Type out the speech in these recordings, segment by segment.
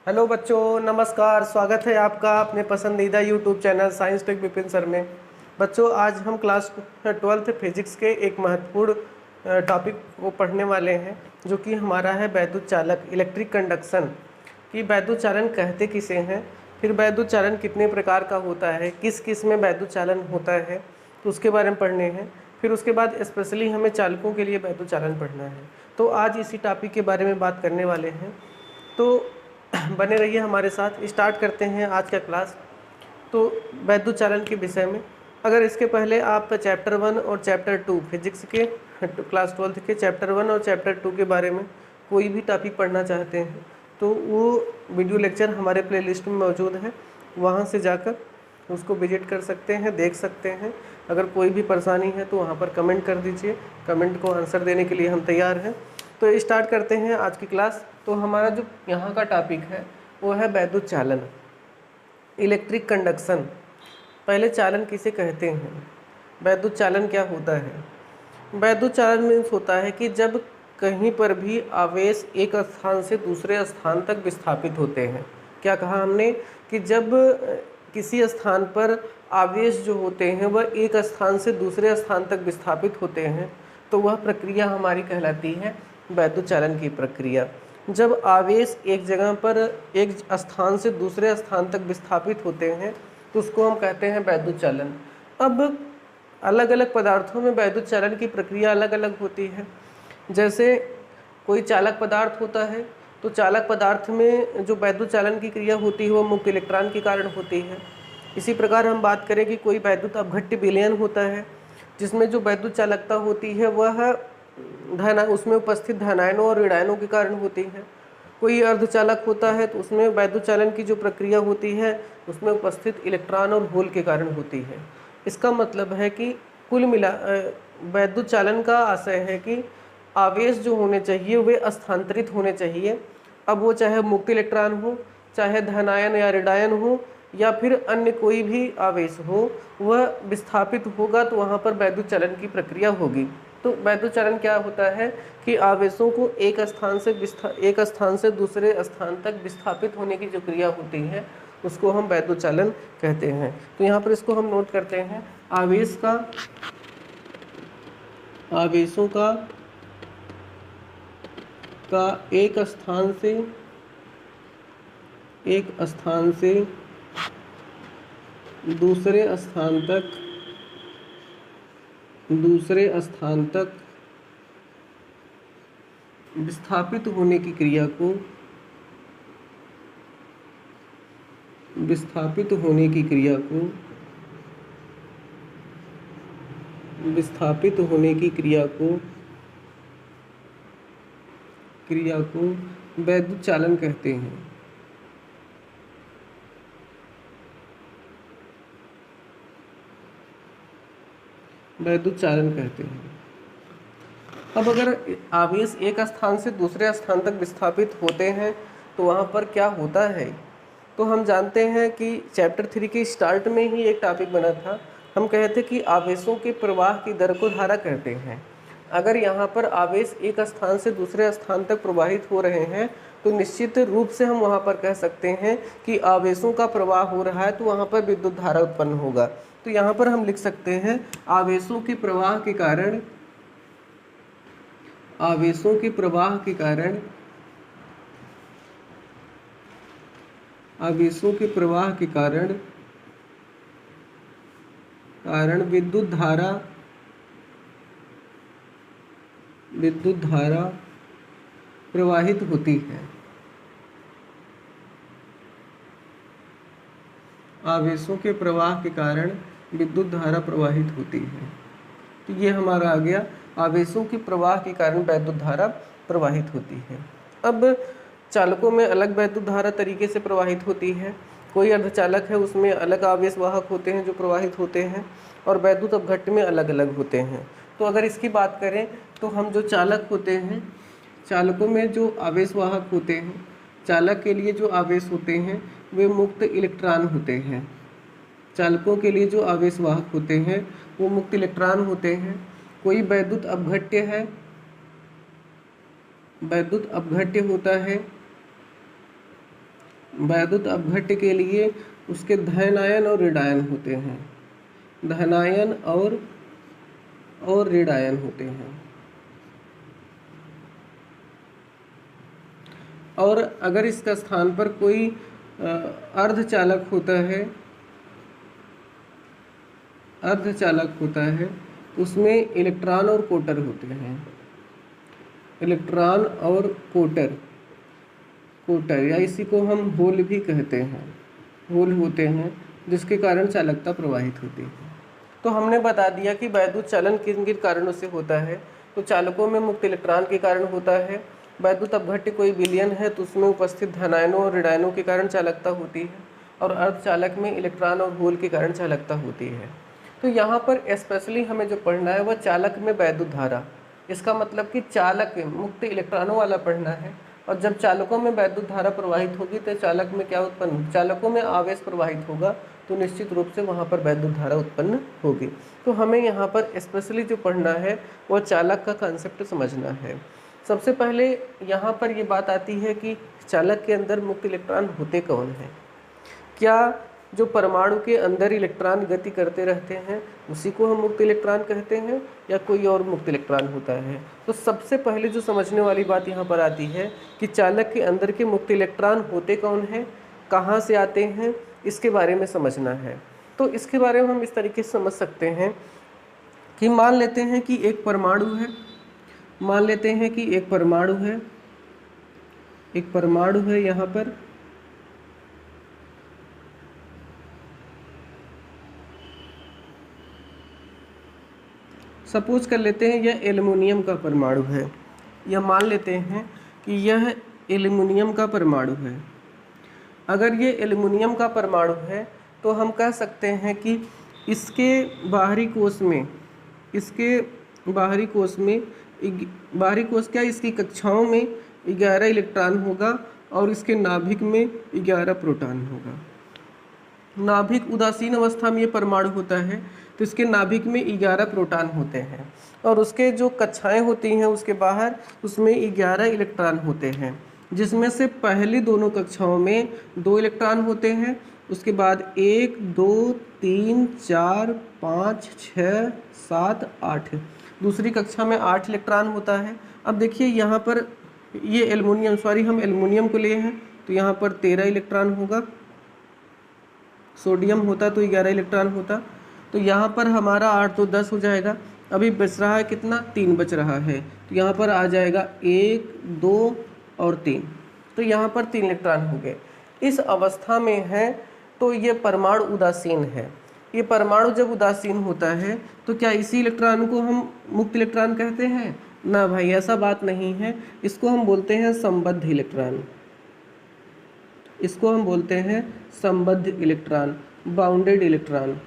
Hello बच्चों, नमस्कार। स्वागत है आपका अपने पसंदीदा YouTube channel science tech Vipin sir में। बच्चों, आज हम क्लास 12th फिजिक्स के एक महत्वपूर्ण टॉपिक को पढ़ने वाले हैं, जो कि हमारा है वैद्युत चालक, इलेक्ट्रिक कंडक्शन। कि वैद्युत चालन कहते किसे हैं, फिर वैद्युत चालन कितने प्रकार का होता है, किस किस में वैद्युत चालन होता है, तो उसके बारे में पढ़ने हैं। फिर उसके बाद स्पेशली हमें चालकों के लिए वैद्युत चालन पढ़ना है। तो आज इसी टॉपिक के बारे में बात करने वाले हैं, तो बने रहिए हमारे साथ। स्टार्ट करते हैं आज का क्लास। तो वैद्युत चालन के विषय में, अगर इसके पहले आप चैप्टर 1 और चैप्टर 2 फिजिक्स के क्लास 12th के चैप्टर 1 और चैप्टर 2 के बारे में कोई भी टॉपिक पढ़ना चाहते हैं, तो वो वीडियो लेक्चर हमारे प्लेलिस्ट में मौजूद है, वहाँ से जाकर उसको विजिट कर सकते हैं, देख सकते हैं। अगर कोई भी परेशानी है तो वहाँ पर कमेंट कर दीजिए, कमेंट को आंसर देने के लिए हम तैयार हैं। तो स्टार्ट करते हैं आज की क्लास। तो हमारा जो यहाँ का टॉपिक है वो है वैद्युत चालन, इलेक्ट्रिक कंडक्शन। पहले चालन किसे कहते हैं, वैद्युत चालन क्या होता है। वैद्युत चालन मीन्स होता है कि जब कहीं पर भी आवेश एक स्थान से दूसरे स्थान तक विस्थापित होते हैं। क्या कहा हमने कि जब किसी स्थान पर आवेश जो होते हैं वह एक स्थान से दूसरे स्थान तक विस्थापित होते हैं, तो वह प्रक्रिया हमारी कहलाती है वैद्युत चालन की प्रक्रिया। जब आवेश एक जगह पर एक स्थान से दूसरे स्थान तक विस्थापित होते हैं तो उसको हम कहते हैं वैद्युत चालन। अब अलग अलग पदार्थों में वैद्युत चालन की प्रक्रिया अलग अलग होती है। जैसे कोई चालक पदार्थ होता है, तो चालक पदार्थ में जो वैद्युत चालन की क्रिया होती है वो मुक्त इलेक्ट्रॉन के कारण होती है। इसी प्रकार हम बात करें कि कोई वैद्युत अपघट्य विलयन होता है, जिसमें जो वैद्युत चालकता होती है वह उसमें उपस्थित धनायनों और ऋणायनों के कारण होती है। कोई अर्धचालक होता है तो उसमें वैद्युत चालन की जो प्रक्रिया होती है उसमें उपस्थित इलेक्ट्रॉन और होल के कारण होती है। इसका मतलब है कि कुल मिला वैद्युत चालन का आशय है कि आवेश जो होने चाहिए वे स्थानांतरित होने चाहिए। अब वो चाहे मुक्त इलेक्ट्रॉन हो, चाहे धनायन या ऋणायन हो, या फिर अन्य कोई भी आवेश हो, वह विस्थापित होगा तो वहाँ पर वैद्युत चालन की प्रक्रिया होगी। तो वैद्युत चालन क्या होता है कि आवेशों को एक स्थान से दूसरे स्थान तक विस्थापित होने की जो क्रिया होती है उसको हम वैद्युत चालन कहते हैं। तो यहाँ पर इसको हम नोट करते हैं, आवेशों का एक स्थान से दूसरे स्थान तक विस्थापित होने की क्रिया को वैद्युत चालन कहते हैं। वैद्युत चालन कहते हैं। अब अगर आवेश एक स्थान से दूसरे स्थान तक विस्थापित होते हैं तो वहाँ पर क्या होता है, तो हम जानते हैं कि चैप्टर 3 के स्टार्ट में ही एक टॉपिक बना था। हम कहे थे कि आवेशों के प्रवाह की दर को धारा कहते हैं। अगर यहाँ पर आवेश एक स्थान से दूसरे स्थान तक प्रवाहित हो रहे हैं तो निश्चित रूप से हम वहाँ पर कह सकते हैं कि आवेशों का प्रवाह हो रहा है, तो वहाँ पर विद्युत धारा उत्पन्न होगा। तो यहाँ पर हम लिख सकते हैं आवेशों के प्रवाह के कारण विद्युत धारा प्रवाहित होती है। आवेशों के प्रवाह के कारण विद्युत धारा प्रवाहित होती है। तो ये हमारा आ गया, आवेशों के प्रवाह के कारण वैद्युत धारा प्रवाहित होती है। अब चालकों में अलग वैद्युत धारा तरीके से प्रवाहित होती है। कोई अर्धचालक है, उसमें अलग आवेश वाहक होते हैं जो प्रवाहित होते हैं, और वैद्युत अपघट्य में अलग अलग होते हैं। तो अगर इसकी बात करें तो हम जो चालक होते हैं, चालकों में जो आवेश वाहक होते हैं, चालक के लिए जो आवेश होते हैं वे मुक्त इलेक्ट्रॉन होते हैं। चालकों के लिए जो आवेश वाहक होते हैं वो मुक्त इलेक्ट्रॉन होते हैं। कोई वैद्युत अपघट्य है, वैद्युत अपघट्य होता है वैद्युत अपघट्य के लिए उसके धनायन और ऋणायन होते हैं, धनायन और ऋणायन होते हैं। और अगर इसका स्थान पर कोई अर्धचालक होता है उसमें इलेक्ट्रॉन और कोटर होते हैं, इलेक्ट्रॉन और कोटर या इसी को हम होल भी कहते हैं, होल होते हैं जिसके कारण चालकता प्रवाहित होती है। तो हमने बता दिया कि वैद्युत चालन किन किन कारणों से होता है। तो चालकों में मुक्त इलेक्ट्रॉन के कारण होता है, वैद्युत अपघट्य कोई विलयन है तो उसमें उपस्थित धनायनों और ऋणायनों के कारण चालकता होती है, और अर्धचालक में इलेक्ट्रॉन और होल के कारण चालकता होती है। तो यहाँ पर स्पेशली हमें जो पढ़ना है वह चालक में वैद्युत धारा, इसका मतलब कि चालक मुक्त इलेक्ट्रॉनों वाला पढ़ना है। और जब चालकों में वैद्युत धारा प्रवाहित होगी तो चालक में क्या उत्पन्न, चालकों में आवेश प्रवाहित होगा तो निश्चित रूप से वहाँ पर वैद्युत धारा उत्पन्न होगी। तो हमें यहाँ पर स्पेशली जो पढ़ना है वह चालक का कॉन्सेप्ट समझना है। सबसे पहले यहाँ पर ये बात आती है कि चालक के अंदर मुक्त इलेक्ट्रॉन होते कौन हैं। क्या जो परमाणु के अंदर इलेक्ट्रॉन गति करते रहते हैं उसी को हम मुक्त इलेक्ट्रॉन कहते हैं, या कोई और मुक्त इलेक्ट्रॉन होता है। तो सबसे पहले जो समझने वाली बात यहाँ पर आती है कि चालक के अंदर के मुक्त इलेक्ट्रॉन होते कौन हैं, कहाँ से आते हैं, इसके बारे में समझना है। तो इसके बारे में हम इस तरीके से समझ सकते हैं कि मान लेते हैं कि एक परमाणु है, एक परमाणु है यहाँ पर, सपोज कर लेते हैं यह एल्युमिनियम का परमाणु है, या मान लेते हैं कि यह एल्युमिनियम का परमाणु है। अगर ये एल्युमिनियम का परमाणु है तो हम कह सकते हैं कि इसके बाहरी कोश क्या, इसकी कक्षाओं में 11 इलेक्ट्रॉन होगा और इसके नाभिक में 11 प्रोटॉन होगा। नाभिक उदासीन अवस्था में ये परमाणु होता है तो इसके नाभिक में 11 प्रोटॉन होते हैं, और उसके जो कक्षाएं होती हैं उसके बाहर उसमें 11 इलेक्ट्रॉन होते हैं, जिसमें से पहली दोनों कक्षाओं में 2 इलेक्ट्रॉन होते हैं, उसके बाद 1 2 3 4 5 6 7 8 दूसरी कक्षा में 8 इलेक्ट्रॉन होता है। अब देखिए यहाँ पर ये हम एल्युमिनियम को लिए हैं तो यहाँ पर 13 इलेक्ट्रॉन होगा, सोडियम होता तो 11 इलेक्ट्रॉन होता, तो यहाँ पर हमारा 8 तो 10 हो जाएगा। अभी बच रहा है कितना, 3 बच रहा है, तो यहाँ पर आ जाएगा 1 2 और 3, तो यहाँ पर 3 इलेक्ट्रॉन हो गए। इस अवस्था में है तो ये परमाणु उदासीन है। ये परमाणु जब उदासीन होता है तो क्या इसी इलेक्ट्रॉन को हम मुक्त इलेक्ट्रॉन कहते हैं? ना भाई, ऐसा बात नहीं है। इसको हम बोलते हैं संबद्ध इलेक्ट्रॉन, इसको हम बोलते हैं संबद्ध इलेक्ट्रॉन, बाउंडेड इलेक्ट्रॉन।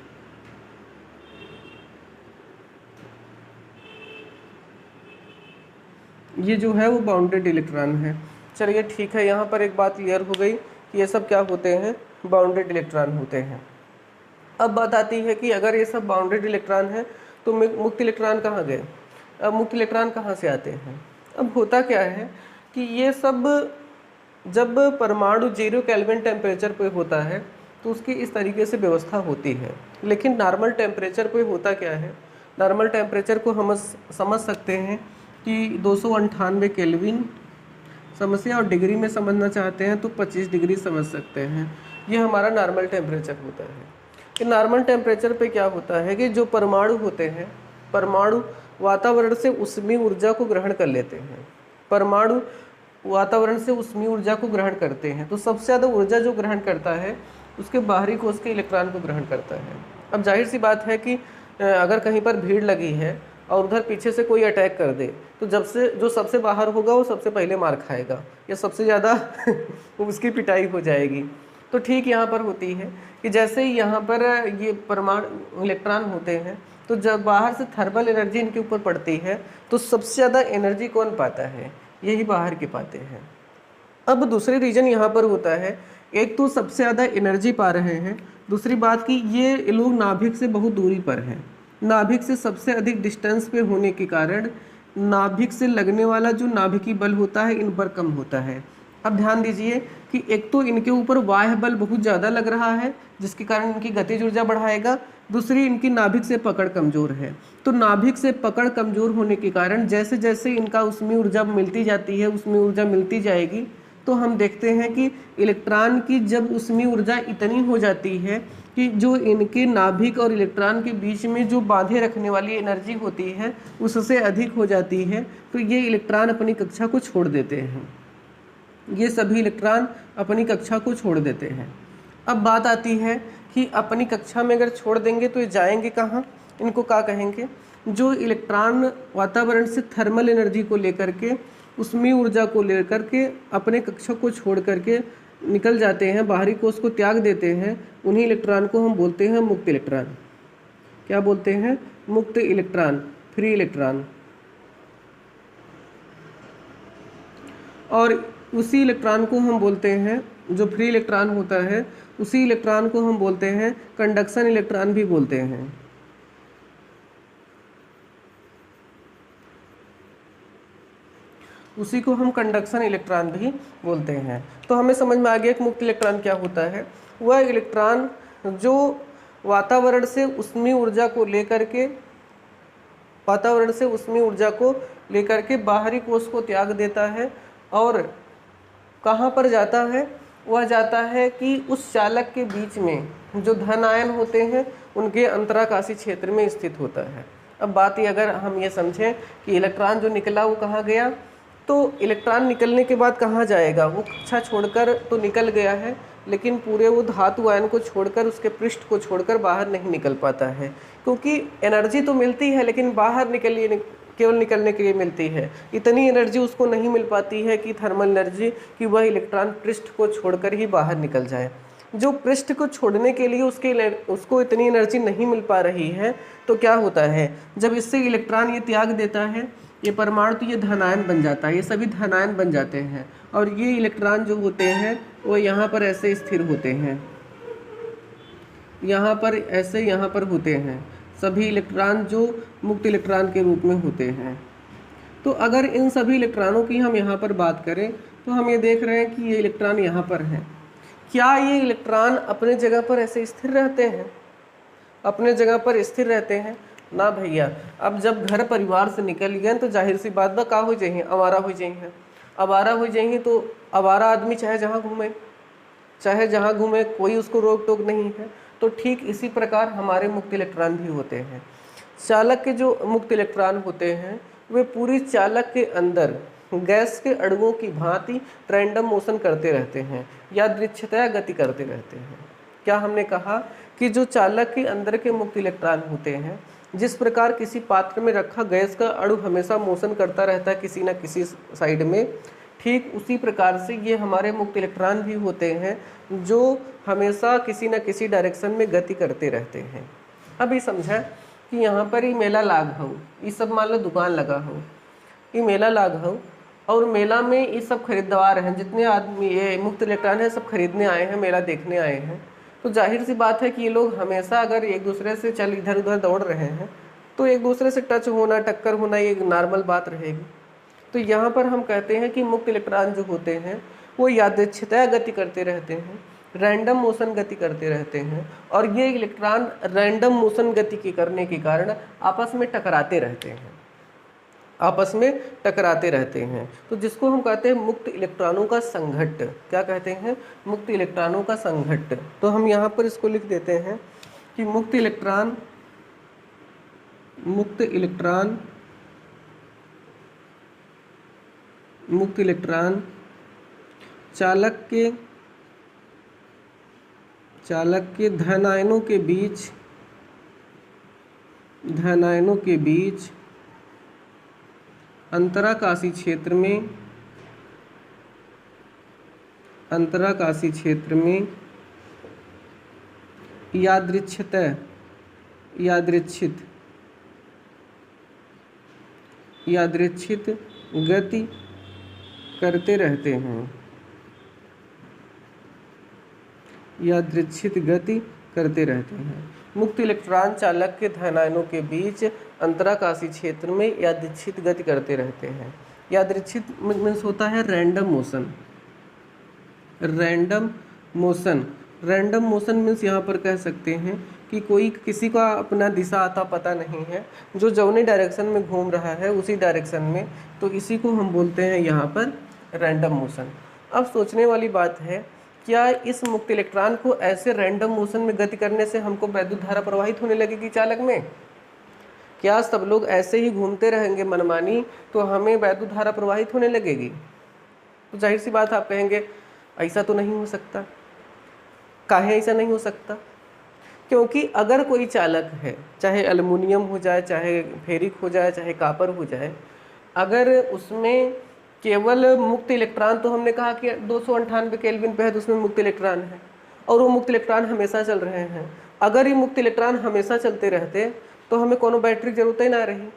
ये जो है वो बाउंडेड इलेक्ट्रॉन है। चलिए ठीक है, यहाँ पर एक बात क्लियर हो गई कि ये सब क्या होते हैं, बाउंडेड इलेक्ट्रॉन होते हैं। अब बात आती है कि अगर ये सब बाउंडेड इलेक्ट्रॉन है तो मुक्त इलेक्ट्रॉन कहाँ गए? अब मुक्त इलेक्ट्रॉन कहाँ से आते हैं? अब होता क्या है कि ये सब जब परमाणु 0 केल्विन टेम्परेचर पे होता है तो उसकी इस तरीके से व्यवस्था होती है, लेकिन नॉर्मल टेम्परेचर पे होता क्या है? नॉर्मल टेम्परेचर को हम समझ सकते हैं कि 298 केल्विन समस्या, और डिग्री में समझना चाहते हैं तो 25 डिग्री समझ सकते हैं। ये हमारा नॉर्मल टेम्परेचर होता है। कि नॉर्मल टेम्परेचर पे क्या होता है कि जो परमाणु होते हैं, परमाणु वातावरण से ऊष्मीय ऊर्जा को ग्रहण कर लेते हैं। परमाणु वातावरण से ऊष्मीय ऊर्जा को ग्रहण करते हैं, तो सबसे ज़्यादा ऊर्जा जो ग्रहण करता है उसके बाहरी कोश के इलेक्ट्रॉन को ग्रहण करता है। अब जाहिर सी बात है कि अगर कहीं पर भीड़ लगी है और उधर पीछे से कोई अटैक कर दे तो जो सबसे बाहर होगा वो सबसे पहले मार खाएगा, या सबसे ज़्यादा उसकी पिटाई हो जाएगी। तो ठीक यहाँ पर होती है कि जैसे ही यहाँ पर ये परमाणु इलेक्ट्रॉन होते हैं तो जब बाहर से थर्मल एनर्जी इनके ऊपर पड़ती है तो सबसे ज़्यादा एनर्जी कौन पाता है? यही बाहर के पाते हैं। अब दूसरी रीजन यहाँ पर होता है, एक तो सबसे ज़्यादा एनर्जी पा रहे हैं, दूसरी बात कि ये लोग नाभिक से बहुत दूरी पर हैं। नाभिक से सबसे अधिक डिस्टेंस पे होने के कारण नाभिक से लगने वाला जो नाभिकीय बल होता है इन पर कम होता है। अब ध्यान दीजिए कि एक तो इनके ऊपर बाह्य बल बहुत ज़्यादा लग रहा है जिसके कारण इनकी गतिज ऊर्जा बढ़ाएगा, दूसरी इनकी नाभिक से पकड़ कमज़ोर है। तो नाभिक से पकड़ कमज़ोर होने के कारण जैसे जैसे इनका ऊष्मीय ऊर्जा मिलती जाती है, ऊष्मीय ऊर्जा मिलती जाएगी, तो हम देखते हैं कि इलेक्ट्रॉन की जब ऊष्मीय ऊर्जा इतनी हो जाती है कि जो इनके नाभिक और इलेक्ट्रॉन के बीच में जो बांधे रखने वाली एनर्जी होती है उससे अधिक हो जाती है, तो ये इलेक्ट्रॉन अपनी कक्षा को छोड़ देते हैं। ये सभी इलेक्ट्रॉन अपनी कक्षा को छोड़ देते हैं। अब बात आती है कि अपनी कक्षा में अगर छोड़ देंगे तो ये जाएंगे कहाँ, इनको क्या कहेंगे? जो इलेक्ट्रॉन वातावरण से थर्मल एनर्जी को लेकर के, ऊष्मीय ऊर्जा को लेकर के अपने कक्षा को छोड़ करके निकल जाते हैं, बाहरी कोश को त्याग देते हैं, उन्हीं इलेक्ट्रॉन को हम बोलते हैं मुक्त इलेक्ट्रॉन। क्या बोलते हैं? मुक्त इलेक्ट्रॉन, फ्री इलेक्ट्रॉन। और उसी इलेक्ट्रॉन को हम बोलते हैं, जो फ्री इलेक्ट्रॉन होता है उसी इलेक्ट्रॉन को हम बोलते हैं कंडक्शन इलेक्ट्रॉन भी बोलते हैं। उसी को हम कंडक्शन इलेक्ट्रॉन भी बोलते हैं। तो हमें समझ में आ गया कि मुक्त इलेक्ट्रॉन क्या होता है। वह इलेक्ट्रॉन जो वातावरण से ऊष्मीय ऊर्जा को लेकर के बाहरी कोश को त्याग देता है और कहाँ पर जाता है? वह जाता है कि उस चालक के बीच में जो धन आयन होते हैं उनके अंतराकाशी क्षेत्र में स्थित होता है। अब बात ये अगर हम ये समझें कि इलेक्ट्रॉन जो निकला वो कहाँ गया, तो इलेक्ट्रॉन निकलने के बाद कहाँ जाएगा? वो कक्षा छोड़कर तो निकल गया है, लेकिन पूरे वो धातु आयन को छोड़कर, उसके पृष्ठ को छोड़कर बाहर नहीं निकल पाता है, क्योंकि एनर्जी तो मिलती है लेकिन बाहर केवल निकलने के लिए मिलती है। इतनी एनर्जी उसको नहीं मिल पाती है कि थर्मल एनर्जी, कि वह इलेक्ट्रॉन पृष्ठ को छोड़कर ही बाहर निकल जाए। जो पृष्ठ को छोड़ने के लिए उसको इतनी एनर्जी नहीं मिल पा रही है, तो क्या होता है? जब इससे इलेक्ट्रॉन ये त्याग देता है ये परमाणु, तो ये धनायन बन जाता है, ये सभी धनायन बन जाते हैं। और ये इलेक्ट्रॉन जो होते हैं वो यहाँ पर ऐसे स्थिर होते हैं, यहाँ पर ऐसे यहाँ पर होते हैं, सभी इलेक्ट्रॉन जो मुक्त इलेक्ट्रॉन के रूप में होते हैं। तो अगर इन सभी इलेक्ट्रॉनों की हम यहाँ पर बात करें तो हम ये देख रहे हैं कि ये इलेक्ट्रॉन यहाँ पर हैं। क्या ये इलेक्ट्रॉन अपने जगह पर ऐसे स्थिर रहते हैं? अपने जगह पर स्थिर रहते हैं ना भैया। अब जब घर परिवार से निकल गए तो जाहिर सी बात बा का हो जाइए, आवारा हो जाइए। आवारा हो जाइए तो आवारा आदमी चाहे जहाँ घूमे कोई उसको रोक टोक नहीं है। तो ठीक इसी प्रकार हमारे मुक्त इलेक्ट्रॉन भी होते हैं। चालक के जो मुक्त इलेक्ट्रॉन होते हैं वे पूरी चालक के अंदर गैस के अणुओं की भांति रैंडम मोशन करते रहते हैं, यादृच्छिकतया गति करते रहते हैं। क्या हमने कहा कि जो चालक के अंदर के मुक्त इलेक्ट्रॉन होते हैं, जिस प्रकार किसी पात्र में रखा गैस का अणु हमेशा मोशन करता रहता है किसी न किसी साइड में, ठीक उसी प्रकार से ये हमारे मुक्त इलेक्ट्रॉन भी होते हैं जो हमेशा किसी न किसी डायरेक्शन में गति करते रहते हैं। अभी समझा कि यहाँ पर ही मेला लाग हो, ये सब मान लो दुकान लगा हो, ये मेला लाग हो और मेला में ये सब खरीददार हैं, जितने आदमी ये मुक्त इलेक्ट्रॉन है सब खरीदने आए हैं, मेला देखने आए हैं। तो जाहिर सी बात है कि ये लोग हमेशा अगर एक दूसरे से चल इधर उधर दौड़ रहे हैं तो एक दूसरे से टच होना, टक्कर होना ये नॉर्मल बात रहेगी। तो यहाँ पर हम कहते हैं कि मुक्त इलेक्ट्रॉन जो होते हैं वो यादृच्छिकतया गति करते रहते हैं, रैंडम मोशन गति करते रहते हैं, और ये इलेक्ट्रॉन रैंडम मोशन गति के करने के कारण आपस में टकराते रहते हैं। तो जिसको हम कहते हैं मुक्त इलेक्ट्रॉनों का संघट्ट। क्या कहते हैं? मुक्त इलेक्ट्रॉनों का संघट्ट। तो हम यहाँ पर इसको लिख देते हैं कि मुक्त इलेक्ट्रॉन चालक के धन आयनों के बीच अंतराकाशी क्षेत्र में यादृच्छित गति करते रहते हैं, मुक्त इलेक्ट्रॉन चालक के धन आयनों के बीच अंतराकाशी क्षेत्र में यादृच्छित गति करते रहते हैं। यादृच्छित मीन्स होता है random motion. Random motion. Random motion means यहाँ पर कह सकते हैं कि कोई किसी का अपना दिशा आता पता नहीं है, जो जौनी डायरेक्शन में घूम रहा है उसी डायरेक्शन में, तो इसी को हम बोलते हैं यहाँ पर रैंडम मोशन। अब सोचने वाली बात है, क्या इस मुक्त इलेक्ट्रॉन को ऐसे रैंडम मोशन में गति करने से हमको वैद्युत धारा प्रवाहित होने लगेगी चालक में? क्या सब लोग ऐसे ही घूमते रहेंगे मनमानी तो हमें वैद्युत धारा प्रवाहित होने लगेगी? तो जाहिर सी बात आप कहेंगे ऐसा तो नहीं हो सकता। काहे ऐसा नहीं हो सकता? क्योंकि अगर कोई चालक है, चाहे एल्युमिनियम हो जाए, चाहे फेरिक हो जाए, चाहे कापर हो जाए, अगर उसमें केवल मुक्त इलेक्ट्रॉन, तो हमने कहा कि 298 केल्विन पे है तो उसमें मुक्त इलेक्ट्रॉन है और वो मुक्त इलेक्ट्रॉन हमेशा चल रहे हैं। अगर ये मुक्त इलेक्ट्रॉन हमेशा चलते रहते तो हमें कोनो बैटरी की जरूरत ही ना रही,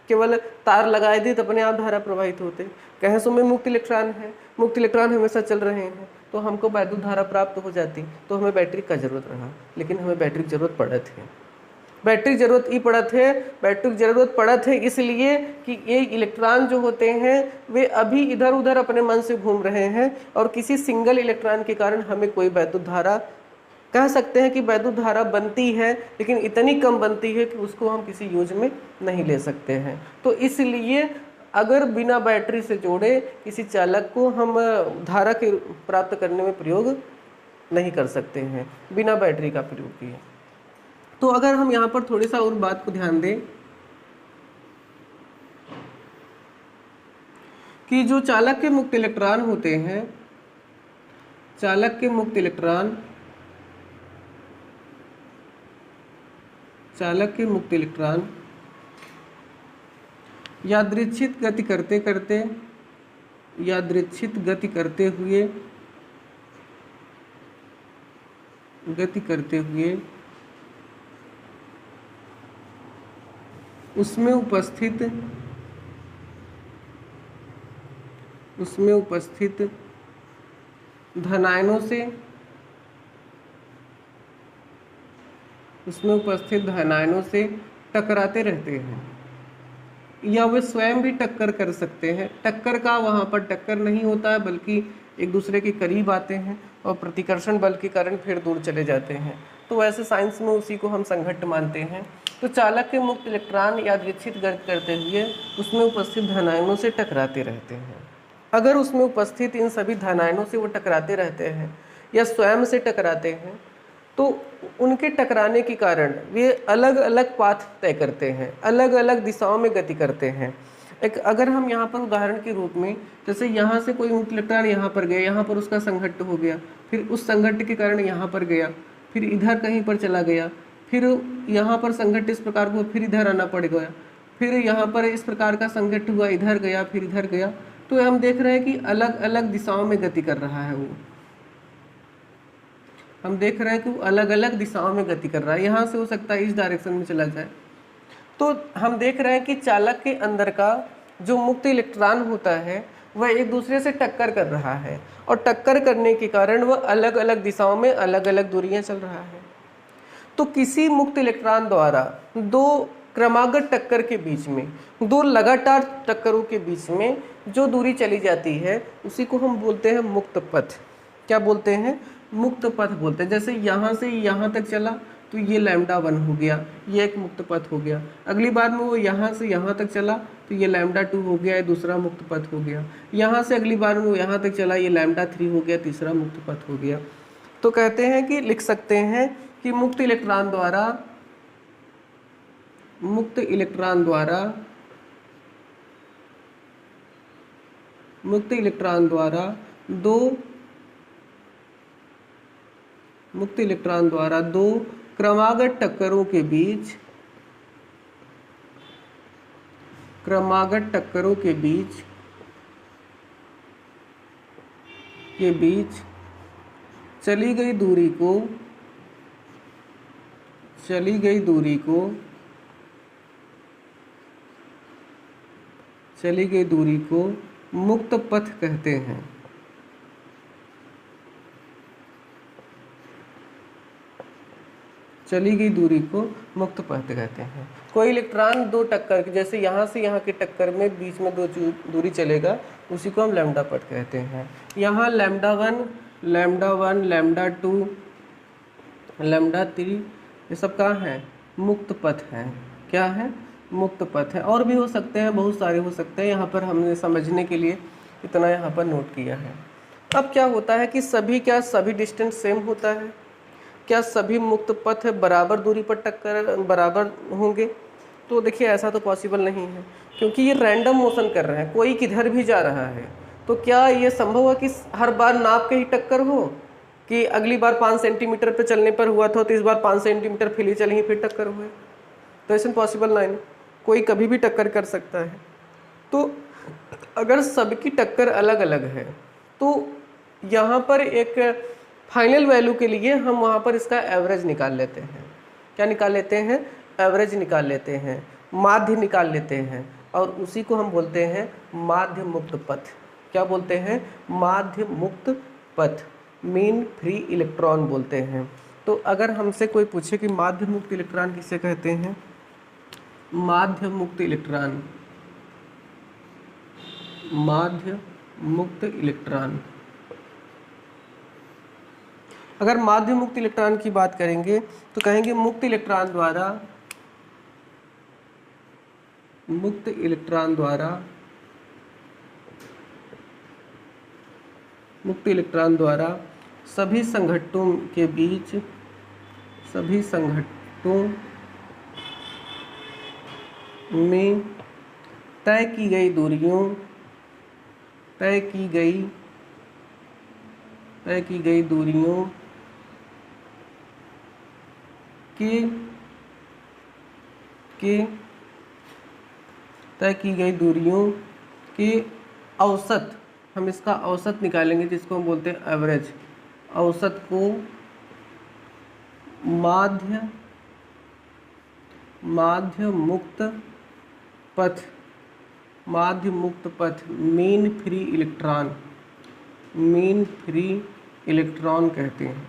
केवल तार लगाए दी तो अपने आप धारा प्रवाहित होते। कहें सो में मुक्त इलेक्ट्रॉन है, मुक्त इलेक्ट्रॉन हमेशा चल रहे हैं तो हमको वैद्युत धारा प्राप्त हो जाती, तो हमें बैटरी का जरूरत रहा। लेकिन हमें बैटरी की जरूरत पड़त है, बैटरी की जरूरत ही पड़त है, बैटरी की जरूरत पड़त है इसलिए कि ये इलेक्ट्रॉन जो होते हैं वे अभी इधर उधर अपने मन से घूम रहे हैं और किसी सिंगल इलेक्ट्रॉन के कारण हमें कोई वैद्युत धारा, कह सकते हैं कि वैद्युत धारा बनती है लेकिन इतनी कम बनती है कि उसको हम किसी यूज में नहीं ले सकते हैं। तो इसलिए अगर बिना बैटरी से जोड़े किसी चालक को हम धारा के प्राप्त करने में प्रयोग नहीं कर सकते हैं बिना बैटरी का प्रयोग किए। तो अगर हम यहाँ पर थोड़ी सा और बात को ध्यान दें कि जो चालक के मुक्त इलेक्ट्रॉन होते हैं, चालक के मुक्त इलेक्ट्रॉन, चालक के मुक्त इलेक्ट्रॉन यादृच्छिक गति करते करते, यादृच्छिक गति करते हुए, गति करते हुए उसमें उपस्थित धनायनों से, उसमें उपस्थित धनायनों से टकराते रहते हैं, या वे स्वयं भी टक्कर कर सकते हैं। टक्कर का वहाँ पर टक्कर नहीं होता है बल्कि एक दूसरे के करीब आते हैं और प्रतिकर्षण बल के कारण फिर दूर चले जाते हैं। तो वैसे साइंस में उसी को हम संघट्ट मानते हैं। तो चालक के मुक्त इलेक्ट्रॉन यादृच्छिक गति करते हुए उसमें उपस्थित धनायनों से टकराते रहते हैं। अगर उसमें उपस्थित इन सभी धनायनों से वो टकराते रहते हैं या स्वयं से टकराते हैं तो उनके टकराने के कारण वे अलग अलग पाथ तय करते हैं, अलग अलग दिशाओं में गति करते हैं। एक अगर हम यहाँ पर उदाहरण के रूप में, जैसे यहाँ से कोई मुक्त इलेक्ट्रॉन यहाँ पर गया, यहाँ पर उसका संघट्ट हो गया, फिर उस संघट्ट के कारण यहाँ पर गया, फिर इधर कहीं पर चला गया, फिर यहाँ पर संघट्ट इस प्रकार को, फिर इधर आना पड़ गया, फिर यहाँ पर इस प्रकार का संघट्ट हुआ, इधर गया, फिर इधर गया। तो हम देख रहे हैं कि अलग अलग दिशाओं में गति कर रहा है वो, हम देख रहे हैं कि वो अलग अलग दिशाओं में गति कर रहा है। यहाँ से हो सकता है इस डायरेक्शन में चला जाए। तो हम देख रहे हैं कि चालक के अंदर का जो मुक्त इलेक्ट्रॉन होता है वह एक दूसरे से टक्कर कर रहा है और टक्कर करने के कारण वह अलग अलग दिशाओं में अलग अलग दूरियां चल रहा है। तो किसी मुक्त इलेक्ट्रॉन द्वारा दो क्रमागत टक्कर के बीच में, दो लगातार टक्करों के बीच में जो दूरी चली जाती है उसी को हम बोलते हैं मुक्त पथ। क्या बोलते हैं? मुक्त पथ बोलते हैं। जैसे यहाँ से यहाँ तक चला तो ये λ1 हो गया, ये एक मुक्त पथ हो गया। अगली बार में वो यहाँ से यहाँ तक चला तो ये λ2 हो गया, ये दूसरा मुक्त पथ हो गया। यहाँ से अगली बार में वो यहाँ तक चला, ये λ3 हो गया, तीसरा मुक्त पथ हो गया। तो कहते हैं कि लिख सकते हैं कि मुक्त इलेक्ट्रॉन द्वारा, मुक्त इलेक्ट्रॉन द्वारा, मुक्त इलेक्ट्रॉन द्वारा दो, मुक्त इलेक्ट्रॉन द्वारा दो क्रमागत टक्करों के बीच, क्रमागत टक्करों के बीच चली गई दूरी को, चली गई दूरी को, चली गई दूरी को मुक्त पथ कहते हैं। चली गई दूरी को मुक्त पथ कहते हैं। कोई इलेक्ट्रॉन दो टक्कर के, जैसे यहाँ से यहाँ के टक्कर में बीच में दो दूरी चलेगा, उसी को हम लैम्डा पथ कहते हैं। यहाँ λ1 लैम्डा 1, लैम्डा 2, लैम्डा 3, ये सब कहाँ है? मुक्त पथ है। क्या है? मुक्त पथ है। और भी हो सकते हैं, बहुत सारे हो सकते हैं, यहाँ पर हमने समझने के लिए इतना यहाँ पर नोट किया है। अब क्या होता है कि सभी डिस्टेंस सेम होता है? क्या सभी मुक्त पथ बराबर दूरी पर टक्कर बराबर होंगे? तो देखिए ऐसा तो पॉसिबल नहीं है, क्योंकि ये रैंडम मोशन कर रहे हैं, कोई किधर भी जा रहा है। तो क्या ये संभव है कि हर बार नाप के ही टक्कर हो, कि अगली बार 5 सेंटीमीटर पे चलने पर हुआ था तो इस बार 5 सेंटीमीटर फिर ही चलेंगे फिर टक्कर हुए? तो ऐसा पॉसिबल नहीं, कोई कभी भी टक्कर कर सकता है। तो अगर सबकी टक्कर अलग अलग है तो यहाँ पर एक फाइनल वैल्यू के लिए हम वहाँ पर इसका एवरेज निकाल लेते हैं। क्या निकाल लेते हैं? एवरेज निकाल लेते हैं, माध्य निकाल लेते हैं, और उसी को हम बोलते हैं माध्य मुक्त पथ। क्या बोलते हैं? माध्य मुक्त पथ, मीन फ्री इलेक्ट्रॉन बोलते हैं। तो अगर हमसे कोई पूछे कि माध्य मुक्त इलेक्ट्रॉन किसे कहते हैं? माध्य मुक्त इलेक्ट्रॉन, माध्य मुक्त इलेक्ट्रॉन। अगर माध्य मुक्त इलेक्ट्रॉन की बात करेंगे तो कहेंगे मुक्त इलेक्ट्रॉन द्वारा सभी संघट्टों के बीच में तय की गई दूरियों के औसत, हम इसका औसत निकालेंगे जिसको हम बोलते हैं एवरेज। औसत को माध्य मुक्त पथ मीन फ्री इलेक्ट्रॉन कहते हैं।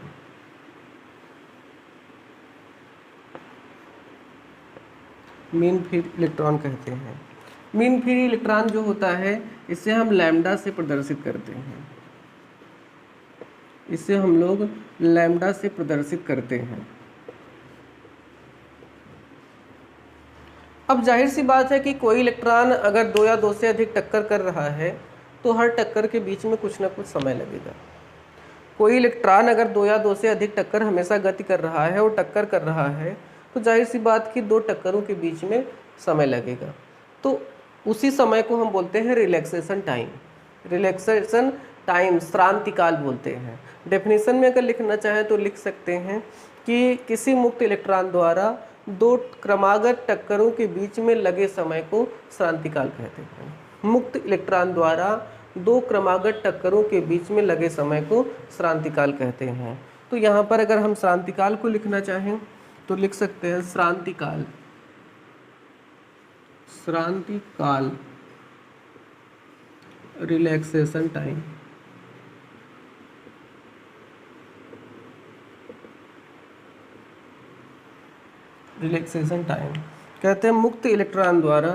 मीन फ्री इलेक्ट्रॉन कहते हैं। मीन फ्री इलेक्ट्रॉन जो होता है इसे हम लैम्डा से प्रदर्शित करते हैं। इसे हम लोग लैम्डा से प्रदर्शित करते हैं। अब जाहिर सी बात है कि कोई इलेक्ट्रॉन अगर 2 या 2 से अधिक टक्कर कर रहा है तो हर टक्कर के बीच में कुछ ना कुछ समय लगेगा। कोई इलेक्ट्रॉन अगर 2 या 2 से अधिक टक्कर हमेशा गति कर रहा है और टक्कर कर रहा है तो जाहिर सी बात कि 2 टक्करों के बीच में समय लगेगा। तो उसी समय को हम बोलते हैं रिलैक्सेशन टाइम, श्रांति काल बोलते हैं। डेफिनेशन में अगर लिखना चाहें तो लिख सकते हैं कि किसी मुक्त इलेक्ट्रॉन द्वारा 2 क्रमागत टक्करों के बीच में लगे समय को श्रांति काल कहते हैं। मुक्त इलेक्ट्रॉन द्वारा 2 क्रमागत टक्करों के बीच में लगे समय को श्रांति काल कहते हैं। तो यहाँ पर अगर हम श्रांति काल को लिखना चाहें तो लिख सकते हैं श्रांति काल रिलैक्सेशन टाइम। कहते हैं मुक्त इलेक्ट्रॉन द्वारा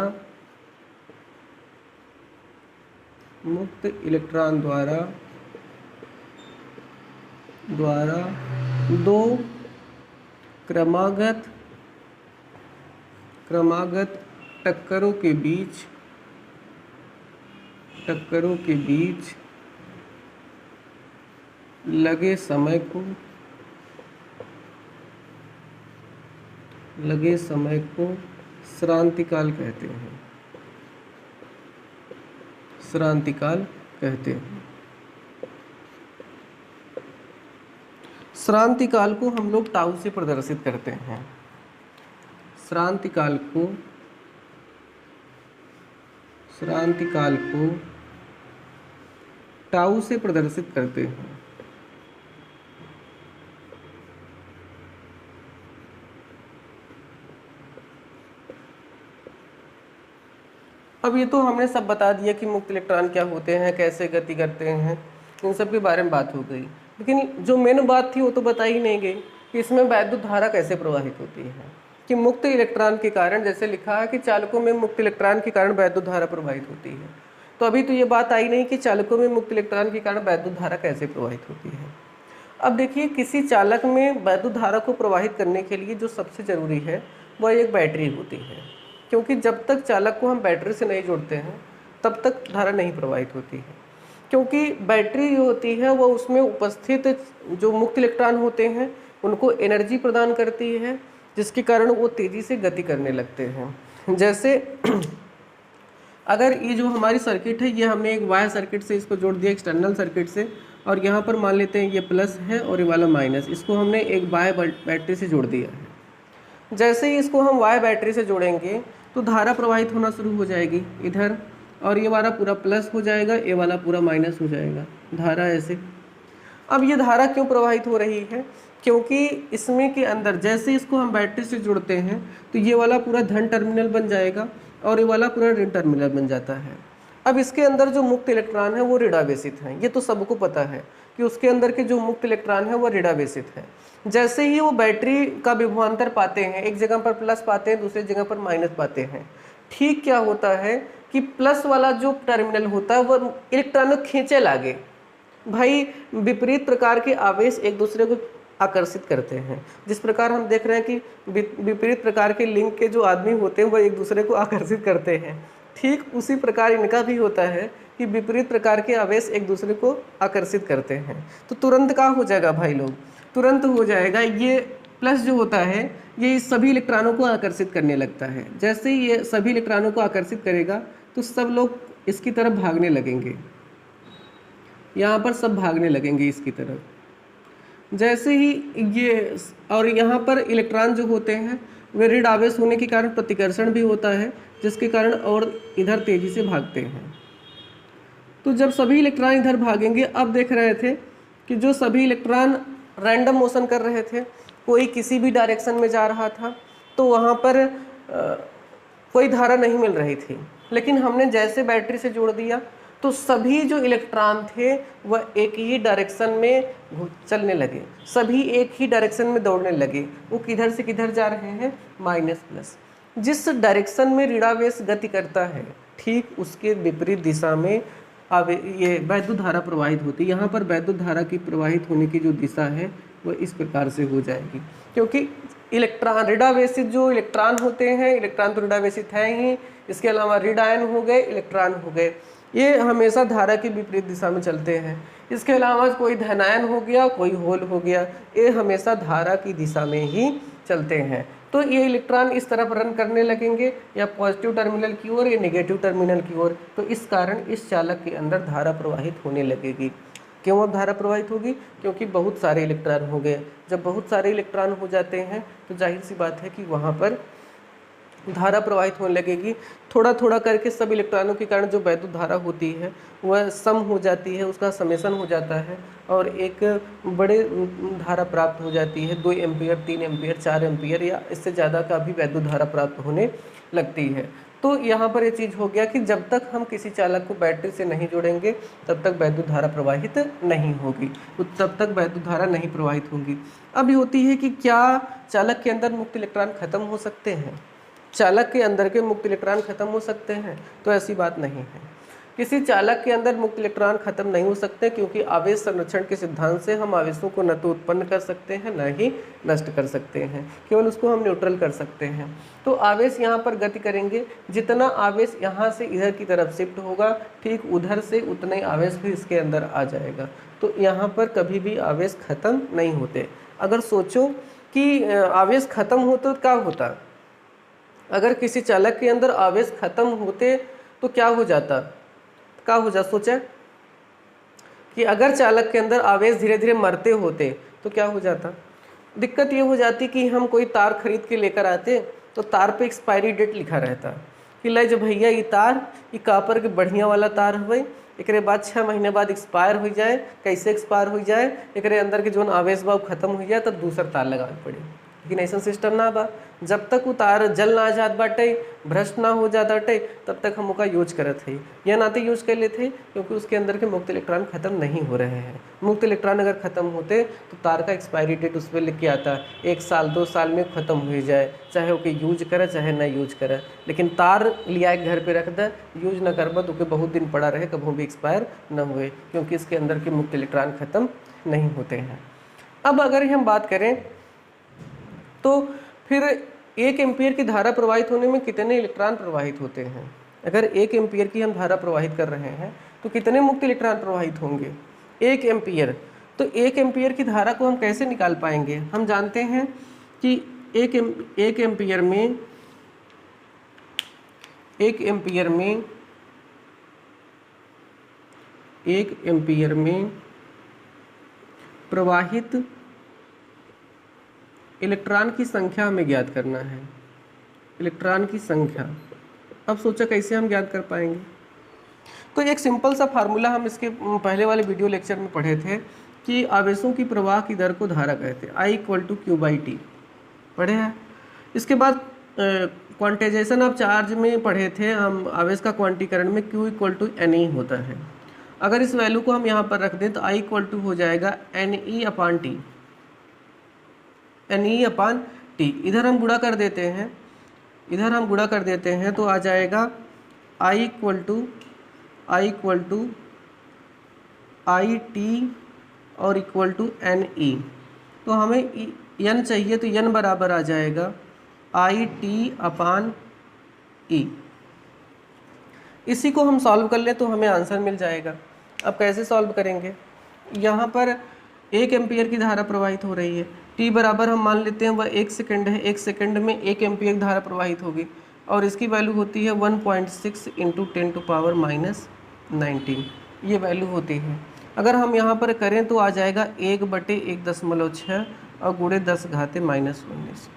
2 क्रमागत टक्करों के बीच लगे समय को श्रांति काल कहते हैं। श्रांति काल को हम लोग टाउ से प्रदर्शित करते हैं। श्रांति काल को टाउ से प्रदर्शित करते हैं। अब ये तो हमने सब बता दिया कि मुक्त इलेक्ट्रॉन क्या होते हैं, कैसे गति करते हैं, इन सब के बारे में बात हो गई। लेकिन जो मेन बात थी वो तो बता ही नहीं गई कि इसमें वैद्युत धारा कैसे प्रवाहित होती है। कि मुक्त इलेक्ट्रॉन के कारण, जैसे लिखा है कि चालकों में मुक्त इलेक्ट्रॉन के कारण वैद्युत धारा प्रवाहित होती है। तो अभी तो ये बात आई नहीं कि चालकों में मुक्त इलेक्ट्रॉन के कारण वैद्युत धारा कैसे प्रवाहित होती है। अब देखिए, किसी चालक में वैद्युत धारा को प्रवाहित करने के लिए जो सबसे ज़रूरी है वह एक बैटरी होती है, क्योंकि जब तक चालक को हम बैटरी से नहीं जोड़ते हैं तब तक धारा नहीं प्रवाहित होती है, क्योंकि बैटरी जो होती है वह उसमें उपस्थित जो मुक्त इलेक्ट्रॉन होते हैं उनको एनर्जी प्रदान करती है, जिसके कारण वो तेज़ी से गति करने लगते हैं। जैसे अगर ये जो हमारी सर्किट है, ये हमने एक वायर सर्किट से इसको जोड़ दिया एक्सटर्नल सर्किट से, और यहाँ पर मान लेते हैं ये प्लस है और ये वाला माइनस, इसको हमने एक वायर बैटरी से जोड़ दिया है। जैसे ही इसको हम वायर बैटरी से जोड़ेंगे तो धारा प्रवाहित होना शुरू हो जाएगी इधर, और ये वाला पूरा प्लस हो जाएगा, ये वाला पूरा माइनस हो जाएगा, धारा ऐसे। अब ये धारा क्यों प्रवाहित हो रही है? क्योंकि इसमें के अंदर जैसे इसको हम बैटरी से जोड़ते हैं तो ये वाला पूरा धन टर्मिनल बन जाएगा और ये वाला पूरा ऋण टर्मिनल बन जाता है। अब इसके अंदर जो मुक्त इलेक्ट्रॉन है वो ऋणावेशित हैं, ये तो सबको पता है कि उसके अंदर के जो मुक्त इलेक्ट्रॉन है वो ऋणावेशित है। जैसे ही वो बैटरी का विभवांतर पाते हैं, एक जगह पर प्लस पाते हैं, दूसरी जगह पर माइनस पाते हैं, ठीक क्या होता है कि प्लस वाला जो टर्मिनल होता है वो इलेक्ट्रॉन खींचे लागे। भाई, विपरीत प्रकार के आवेश एक दूसरे को आकर्षित करते हैं। जिस प्रकार हम देख रहे हैं कि विपरीत प्रकार के लिंग के जो आदमी होते हैं वो एक दूसरे को आकर्षित करते हैं, ठीक उसी प्रकार इनका भी होता है कि विपरीत प्रकार के आवेश एक दूसरे को आकर्षित करते हैं। तो तुरंत क्या हो जाएगा भाई लोग, तुरंत हो जाएगा, ये प्लस जो होता है ये सभी इलेक्ट्रॉनों को आकर्षित करने लगता है। जैसे ही ये सभी इलेक्ट्रॉनों को आकर्षित करेगा तो सब लोग इसकी तरफ भागने लगेंगे, यहाँ पर सब भागने लगेंगे इसकी तरफ। जैसे ही ये, और यहाँ पर इलेक्ट्रॉन जो होते हैं वे ऋण आवेश होने के कारण प्रतिकर्षण भी होता है, जिसके कारण और इधर तेजी से भागते हैं। तो जब सभी इलेक्ट्रॉन इधर भागेंगे, अब देख रहे थे कि जो सभी इलेक्ट्रॉन रैंडम मोशन कर रहे थे, कोई किसी भी डायरेक्शन में जा रहा था, तो वहाँ पर कोई धारा नहीं मिल रही थी। लेकिन हमने जैसे बैटरी से जोड़ दिया तो सभी जो इलेक्ट्रॉन थे वह एक ही डायरेक्शन में चलने लगे, सभी एक ही डायरेक्शन में दौड़ने लगे। वो किधर से किधर जा रहे हैं? Minus plus. जिस डायरेक्शन में ऋणावेश गति करता है ठीक उसके विपरीत दिशा में ये वैद्युत धारा प्रवाहित होती है। यहाँ पर वैद्युत धारा की प्रवाहित होने की जो दिशा है वह इस प्रकार से हो जाएगी, क्योंकि इलेक्ट्रॉन ऋणावेशित जो इलेक्ट्रॉन होते हैं, इलेक्ट्रॉन तो ऋणावेशित है ही, इसके अलावा ऋण आयन हो गए, इलेक्ट्रॉन हो गए, ये हमेशा धारा की विपरीत दिशा में चलते हैं। इसके अलावा कोई धनायन हो गया, कोई होल हो गया, ये हमेशा धारा की दिशा में ही चलते हैं। तो ये इलेक्ट्रॉन इस तरफ रन करने लगेंगे, या पॉजिटिव टर्मिनल की ओर या नेगेटिव टर्मिनल की ओर। तो इस कारण इस चालक के अंदर धारा प्रवाहित होने लगेगी। क्यों अब धारा प्रवाहित होगी? क्योंकि बहुत सारे इलेक्ट्रॉन हो गए। जब बहुत सारे इलेक्ट्रॉन हो जाते हैं तो जाहिर सी बात है कि वहाँ पर धारा प्रवाहित होने लगेगी। थोड़ा थोड़ा करके सब इलेक्ट्रॉनों के कारण जो वैद्युत धारा होती है वह सम हो जाती है, उसका समेशन हो जाता है और एक बड़े धारा प्राप्त हो जाती है। 2 एम्पियर, 3 एम्पियर, 4 एम्पियर या इससे ज़्यादा का भी वैद्युत धारा प्राप्त होने लगती है। तो यहाँ पर ये चीज़ हो गया कि जब तक हम किसी चालक को बैटरी से नहीं जोड़ेंगे तब तक वैद्युत धारा प्रवाहित नहीं होगी, तब तक वैद्युत धारा नहीं प्रवाहित होगी। अब ये होती है कि क्या चालक के अंदर मुक्त इलेक्ट्रॉन खत्म हो सकते हैं? चालक के अंदर के मुक्त इलेक्ट्रॉन खत्म हो सकते हैं? तो ऐसी बात नहीं है। किसी चालक के अंदर मुक्त इलेक्ट्रॉन खत्म नहीं हो सकते, क्योंकि आवेश संरक्षण के सिद्धांत से हम आवेशों को न तो उत्पन्न कर सकते हैं न ही नष्ट कर सकते हैं, केवल उसको हम न्यूट्रल कर सकते हैं। तो आवेश यहाँ पर गति करेंगे, जितना आवेश यहाँ से इधर की तरफ शिफ्ट होगा ठीक उधर से उतना ही आवेश भी इसके अंदर आ जाएगा। तो यहाँ पर कभी भी आवेश खत्म नहीं होते। अगर सोचो कि आवेश खत्म हो तो क्या होता? अगर किसी चालक के अंदर आवेश खत्म होते तो क्या हो जाता? सोचा कि अगर चालक के अंदर आवेश धीरे धीरे मरते होते तो क्या हो जाता? दिक्कत ये हो जाती कि हम कोई तार खरीद के लेकर आते तो तार पे एक्सपायरी डेट लिखा रहता कि ले जो भैया ये तार, ये कापर के बढ़िया वाला तार हुए, एक बाद 6 महीने बाद एक्सपायर हो जाए। कैसे एक्सपायर हो जाए? एक अंदर के जो आवेश बा खत्म हो जाए तब दूसरा तार लगाना पड़े। लेकिन ऐसा सिस्टम ना बा, जब तक तार जल ना जात बाटे, भ्रष्ट ना हो जाता बाटे, तब तक हम ओका यूज करत है। या नाते यूज कर लेते हैं क्योंकि उसके अंदर के मुक्त इलेक्ट्रॉन खत्म नहीं हो रहे हैं। मुक्त इलेक्ट्रॉन अगर खत्म होते तो तार का एक्सपायरी डेट उस पर लिख के आता 1 साल 2 साल में खत्म हो जाए, चाहे ओके यूज करे चाहे ना यूज करे। लेकिन तार लिया घर पे रख दे, यूज ना करबा तो ओके बहुत दिन पड़ा रहे, कभी भी एक्सपायर न हुए, क्योंकि इसके अंदर के मुक्त इलेक्ट्रॉन खत्म नहीं होते हैं। अब अगर हम बात करें तो फिर 1 एम्पीयर की धारा प्रवाहित होने में कितने इलेक्ट्रॉन प्रवाहित होते हैं। अगर 1 एम्पीयर की हम धारा प्रवाहित कर रहे हैं तो कितने मुक्त इलेक्ट्रॉन प्रवाहित होंगे, 1 एम्पीयर। तो 1 एम्पीयर की धारा को हम कैसे निकाल पाएंगे। हम जानते हैं कि 1 एम्पीयर में प्रवाहित इलेक्ट्रॉन की संख्या हमें ज्ञात करना है। इलेक्ट्रॉन की संख्या, अब सोचा कैसे हम ज्ञात कर पाएंगे। तो एक सिंपल सा फार्मूला हम इसके पहले वाले वीडियो लेक्चर में पढ़े थे कि आवेशों की प्रवाह की दर को धारा कहते हैं, I=Q/T पढ़े हैं। इसके बाद क्वांटाइजेशन ऑफ चार्ज में पढ़े थे हम, आवेश का क्वांटीकरण में Q=Ne होता है। अगर इस वैल्यू को हम यहाँ पर रख दें तो I हो जाएगा Ne/T, Ne/T। इधर हम गुणा कर देते हैं, तो आ जाएगा I=IT और Ne। तो हमें n चाहिए तो n बराबर आ जाएगा IT/E। इसी को हम सॉल्व कर लें तो हमें आंसर मिल जाएगा। अब कैसे सॉल्व करेंगे, यहाँ पर 1 एम्पीयर की धारा प्रवाहित हो रही है, t बराबर हम मान लेते हैं वह 1 सेकंड है, 1 सेकंड में 1 एम्पीयर धारा प्रवाहित होगी और इसकी वैल्यू होती है 1.6 × 10⁻19, ये वैल्यू होती है। अगर हम यहाँ पर करें तो आ जाएगा 1/1.6 और गुणे 10⁻−19।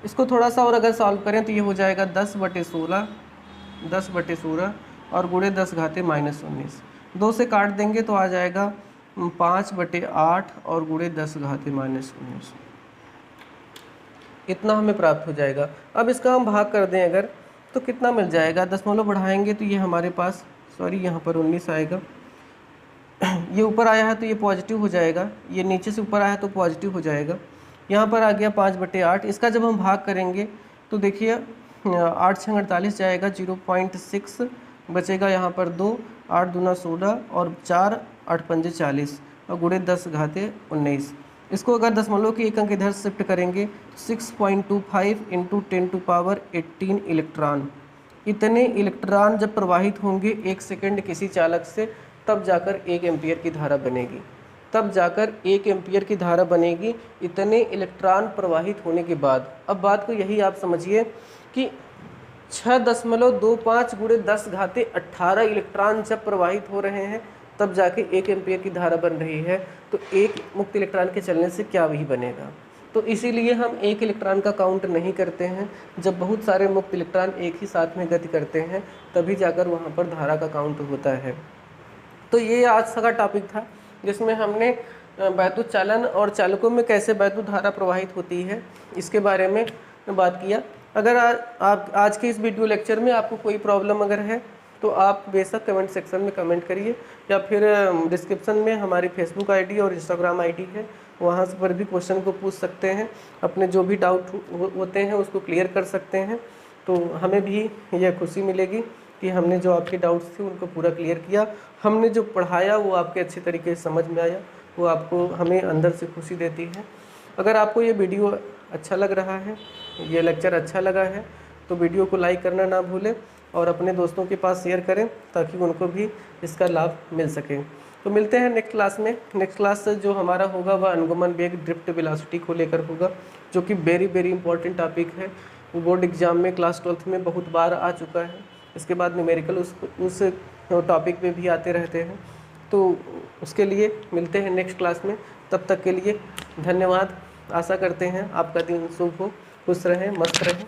इसको थोड़ा सा और अगर सॉल्व करें तो ये हो जाएगा 10/16 और गुणे 10⁻−19। 2 से काट देंगे तो आ जाएगा 5/8 और गुणे 10⁻−19। इतना हमें प्राप्त हो जाएगा। अब इसका हम भाग कर दें अगर तो कितना मिल जाएगा, दशमलव बढ़ाएंगे तो ये हमारे पास, सॉरी यहाँ पर 19 आएगा। ये ऊपर आया है तो ये पॉजिटिव हो जाएगा, ये नीचे से ऊपर आया है तो पॉजिटिव हो जाएगा। यहाँ पर आ गया 5/8। इसका जब हम भाग करेंगे तो देखिए 8 × 48 जाएगा, 0.6 बचेगा यहाँ पर 2, 8 दूना 16 और 4, 8 पंजे 40 और गुणे 10⁻19। इसको अगर दशमलव की एक अंक इधर शिफ्ट करेंगे 6.25 × 10⁻18 इलेक्ट्रॉन। इतने इलेक्ट्रॉन जब प्रवाहित होंगे 1 सेकंड किसी चालक से, तब जाकर 1 एम्पीयर की धारा बनेगी। इतने इलेक्ट्रॉन प्रवाहित होने के बाद, अब बात को यही आप समझिए कि 6.25 × 10⁻18 इलेक्ट्रॉन जब प्रवाहित हो रहे हैं तब जाके 1 एम्पीयर की धारा बन रही है। तो एक मुक्त इलेक्ट्रॉन के चलने से क्या वही बनेगा। तो इसीलिए हम 1 इलेक्ट्रॉन का काउंट नहीं करते हैं। जब बहुत सारे मुक्त इलेक्ट्रॉन एक ही साथ में गति करते हैं तभी जाकर वहाँ पर धारा का काउंट होता है। तो ये आज का टॉपिक था जिसमें हमने वैद्युत चालन और चालकों में कैसे वैद्युत धारा प्रवाहित होती है इसके बारे में बात किया। अगर आप आज के इस वीडियो लेक्चर में आपको कोई प्रॉब्लम अगर है तो आप बेशक कमेंट सेक्शन में कमेंट करिए, या फिर डिस्क्रिप्शन में हमारी फेसबुक आईडी और इंस्टाग्राम आईडी है, वहाँ पर भी क्वेश्चन को पूछ सकते हैं। अपने जो भी डाउट होते हैं उसको क्लियर कर सकते हैं। तो हमें भी यह खुशी मिलेगी कि हमने जो आपके डाउट्स थे उनको पूरा क्लियर किया। हमने जो पढ़ाया वो आपके अच्छे तरीके से समझ में आया, वो आपको हमें अंदर से खुशी देती है। अगर आपको ये वीडियो अच्छा लग रहा है, ये लेक्चर अच्छा लगा है, तो वीडियो को लाइक करना ना भूलें और अपने दोस्तों के पास शेयर करें ताकि उनको भी इसका लाभ मिल सके। तो मिलते हैं नेक्स्ट क्लास में। नेक्स्ट क्लास जो हमारा होगा वह अनुगमन वेग ड्रिफ्ट वेलोसिटी को लेकर होगा, जो कि वेरी इंपॉर्टेंट टॉपिक है। बोर्ड एग्जाम में क्लास 12th में बहुत बार आ चुका है। इसके बाद न्यूमेरिकल उस टॉपिक पे भी आते रहते हैं। तो उसके लिए मिलते हैं नेक्स्ट क्लास में। तब तक के लिए धन्यवाद। आशा करते हैं आपका दिन शुभ हो, खुश रहें, मस्त रहें।